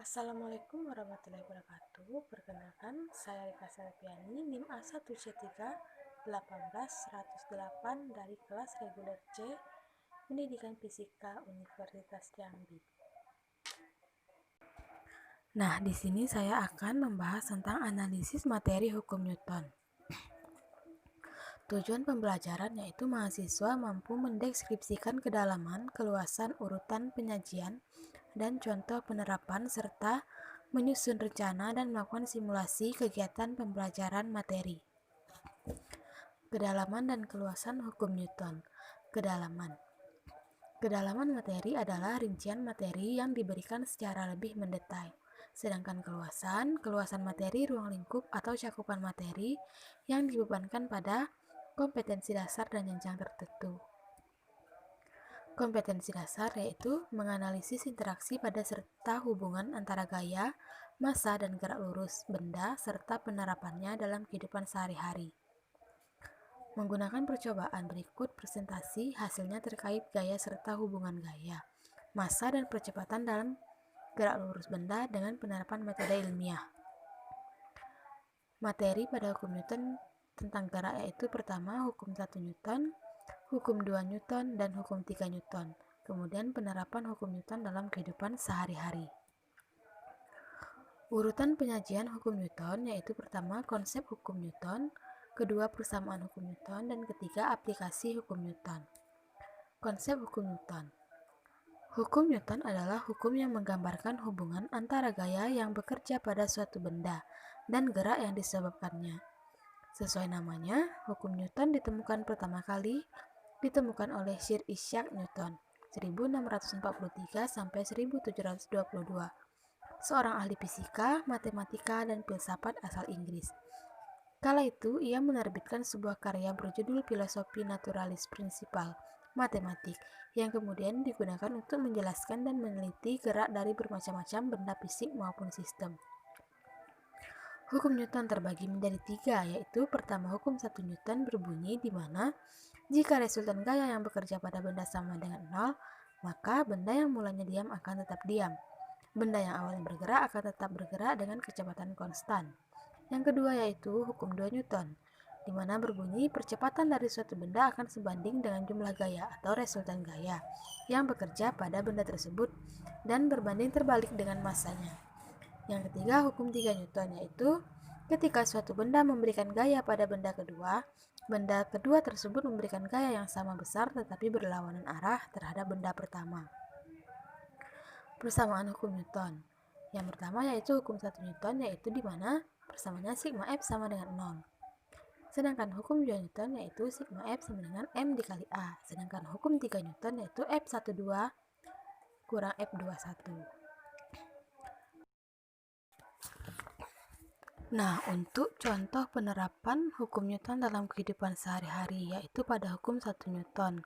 Assalamualaikum warahmatullahi wabarakatuh. Perkenalkan, saya Rika Selviani, NIM A1C3 18108 dari kelas reguler C, Pendidikan Fisika Universitas Jambi. Nah, di sini saya akan membahas tentang analisis materi hukum Newton. Tujuan pembelajaran yaitu mahasiswa mampu mendeskripsikan kedalaman, keluasan, urutan penyajian, dan contoh penerapan serta menyusun rencana dan melakukan simulasi kegiatan pembelajaran materi. Kedalaman dan keluasan hukum Newton. Kedalaman materi adalah rincian materi yang diberikan secara lebih mendetail. Sedangkan keluasan materi ruang lingkup atau cakupan materi yang dibebankan pada kompetensi dasar dan jenjang tertentu. Kompetensi dasar yaitu menganalisis interaksi pada serta hubungan antara gaya, massa, dan gerak lurus benda serta penerapannya dalam kehidupan sehari-hari. Menggunakan percobaan berikut presentasi hasilnya terkait gaya serta hubungan gaya, massa, dan percepatan dalam gerak lurus benda dengan penerapan metode ilmiah. Materi pada hukum Newton tentang gerak yaitu pertama hukum 1 Newton, hukum 2 Newton, dan hukum 3 Newton. Kemudian penerapan hukum Newton dalam kehidupan sehari-hari. Urutan penyajian hukum Newton yaitu pertama konsep hukum Newton, kedua persamaan hukum Newton, dan ketiga aplikasi hukum Newton. Konsep hukum Newton. Hukum Newton adalah hukum yang menggambarkan hubungan antara gaya yang bekerja pada suatu benda dan gerak yang disebabkannya. Sesuai namanya, hukum Newton ditemukan pertama kali oleh Sir Isaac Newton 1643 sampai 1722, seorang ahli fisika, matematika, dan filsafat asal Inggris. Kala itu, ia menerbitkan sebuah karya berjudul Filosofi Naturalis Principal, matematik, yang kemudian digunakan untuk menjelaskan dan meneliti gerak dari bermacam-macam benda fisik maupun sistem. Hukum Newton terbagi menjadi tiga, yaitu pertama hukum 1 Newton berbunyi di mana jika resultan gaya yang bekerja pada benda sama dengan 0, maka benda yang mulanya diam akan tetap diam. Benda yang awalnya bergerak akan tetap bergerak dengan kecepatan konstan. Yang kedua yaitu hukum 2 Newton, di mana berbunyi percepatan dari suatu benda akan sebanding dengan jumlah gaya atau resultan gaya yang bekerja pada benda tersebut dan berbanding terbalik dengan massanya. Yang ketiga hukum 3 Newton yaitu ketika suatu benda memberikan gaya pada benda kedua tersebut memberikan gaya yang sama besar tetapi berlawanan arah terhadap benda pertama. Persamaan hukum Newton. Yang pertama yaitu hukum 1 Newton yaitu di mana persamaannya sigma F sama dengan 0. Sedangkan hukum 2 Newton yaitu sigma F sama dengan M dikali A. Sedangkan hukum 3 Newton yaitu F12 kurang F21. Nah, untuk contoh penerapan hukum Newton dalam kehidupan sehari-hari yaitu pada hukum 1 Newton,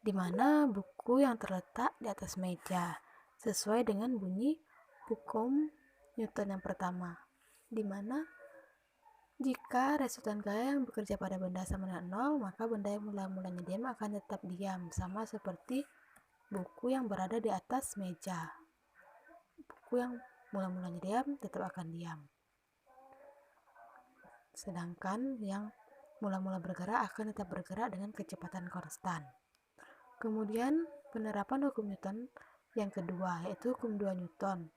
di mana buku yang terletak di atas meja sesuai dengan bunyi hukum Newton yang pertama, di mana jika resultan gaya yang bekerja pada benda sama dengan 0, maka benda yang mula-mulanya diam akan tetap diam, sama seperti buku yang berada di atas meja. Buku yang mula-mulanya diam tetap akan diam. Sedangkan yang mula-mula bergerak akan tetap bergerak dengan kecepatan konstan. Kemudian penerapan hukum Newton yang kedua yaitu hukum 2 Newton,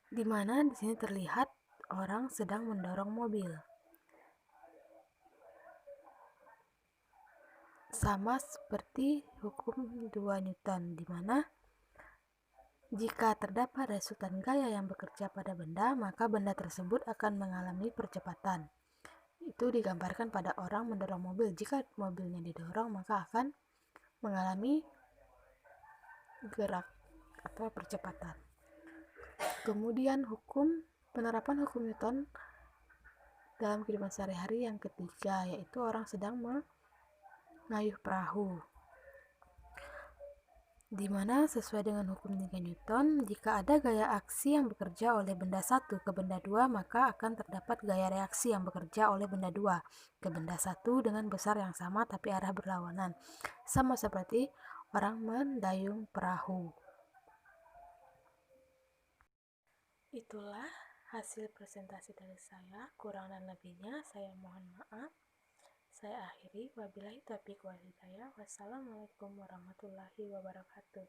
di mana di sini terlihat orang sedang mendorong mobil. Sama seperti hukum 2 Newton, di mana jika terdapat resultan gaya yang bekerja pada benda, maka benda tersebut akan mengalami percepatan. Itu digambarkan pada orang mendorong mobil. Jika mobilnya didorong, maka akan mengalami gerak atau percepatan. Kemudian penerapan hukum Newton dalam kehidupan sehari-hari yang ketiga, yaitu orang sedang mengayuh perahu, di mana sesuai dengan hukum 3 Newton, jika ada gaya aksi yang bekerja oleh benda 1 ke benda 2, maka akan terdapat gaya reaksi yang bekerja oleh benda 2 ke benda 1 dengan besar yang sama tapi arah berlawanan, sama seperti orang mendayung perahu. Itulah hasil presentasi dari saya, kurang dan lebihnya saya mohon maaf. Saya akhiri, wabillahi taufiq wal hidayah. Wassalamualaikum warahmatullahi wabarakatuh.